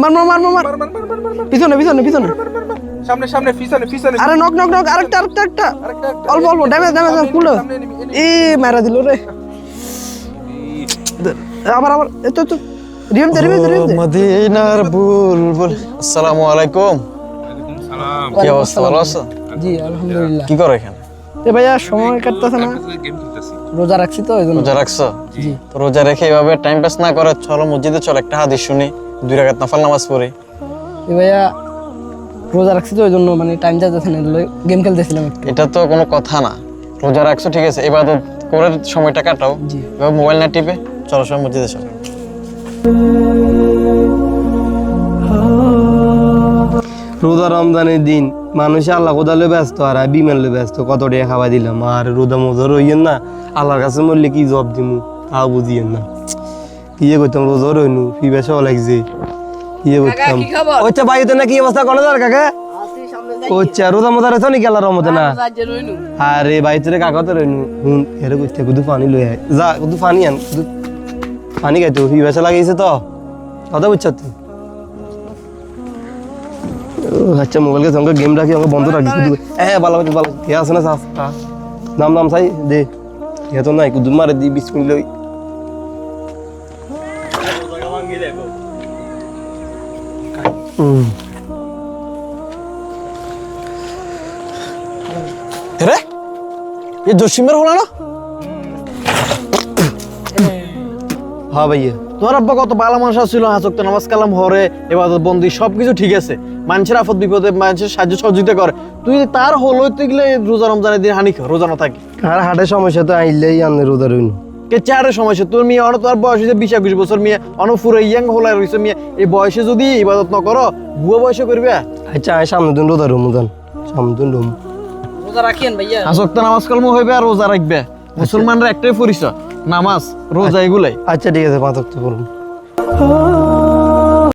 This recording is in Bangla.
মার মার মার মার পিছনে পিছনে পিছনে সামনে সামনে পিছনে পিছনে আরে নক নক নক আরেকটা অল্প অল্প ড্যামেজ ড্যামেজ ফুল ই মারা দিল রে আবার আবার এত তো রিম দে মদিনার বুলবুল। আসসালামু আলাইকুম। সালাম। কি অবস্থা, ভালো আছো? জি আলহামদুলিল্লাহ। কি করো এখানে? এ ভাইয়া সময় কাটতেছে না, গেম খেলতেছি। রোজা রাখছি তো এইজন্য। রোজা রাখছো? জি তো রোজা রেখে এভাবে টাইম পাস না করে চলো মসজিদে, চলো একটা হাদিস শুনি, 2 রাকাত নফল নামাজ পড়ি। এ ভাইয়া রোজা রাখছি তো এইজন্য মানে টাইম যাচ্ছে না, গেম খেলতেছিলাম একটু। এটা তো কোনো কথা না, রোজা রাখছো ঠিক আছে, ইবাদত করে সময়টা কাটাও। জি এভাবে মোবাইল না টিপে চলো সব মসজিদে চলো। রোজা রমজানের দিন মানুষ আল্লাহ কোদালে ব্যস্ত আর বিমান লো ব্যস্ত, কত টাকা খাওয়া দিলাম আর রোজা মোজা রইয়েন না, আল্লাহর কাছে মরলে কি জব দিমু তাও বুঝিয়েন না। কি যে করতাম, রোজা রইনু ফিবাসও লাগছে, কি যে করতাম। ওচ্ছা বাড়িতে না কি অবস্থা কোনো দর কাকা? ওচ্ছা রোজা মোজা রেছো নাকি আল্লাহর রহমতে না? আরে বাড়িতে রে কাকা তো রইনু হুন এর করতে কুদু পানি লই আয় যা, কুদু পানি আন, কুদু পানি খাইতো ফিবাসা লাগিয়েছে তো কথা বুঝছ তুই। আচ্ছা মোবাইলকে সঙ্গে গেম রাখি আমাকে বন্ধ রাখি কুদু। হ্যাঁ ভালো ভালো কে আছে না সাস্তা নাম নাম চাই দে এ তো নাই কুদু মারে দি 20 মিনিট লই। রে এ জসিমের হলো না? হ্যাঁ ভাইয়া তোমার আব্বা কত ভালো মানুষ ছিল, হাসক্ত নামাজ কালাম হরে, এবাদত বন্দি সবকিছু ঠিক আছে, মানুষের আপদ বিপদে মানুষের সাহায্য সহযোগিতা করে, তুই তার হলো তুই গেলে রোজা রমজানের দিন হানি খা, রোজা না থাকি। আর হাটের সমস্যা তো আইলেই আনে রোজা রইনু। কে চারের সমস্যা, তোর মেয়ে অন তোর বয়স হয়েছে 20-21 বছর, মেয়ে অনপুরে ইয়াং হলাই রয়েছে, মেয়ে এই বয়সে যদি ইবাদত ন করো বুয়া বয়সে করবে। আচ্ছা আমি সামনে দিন রোজা রুমু দেন, সামনে দিন রুম রোজা রাখিয়েন ভাইয়া। হাসক্ত নামাজ কালাম হইবে আর রোজা রাখবে, মুসলমানরা একটাই পরিচয় নামাজ রোজা এগুলাই। আচ্ছা ঠিক আছে 5 ওয়াক্ত করুন।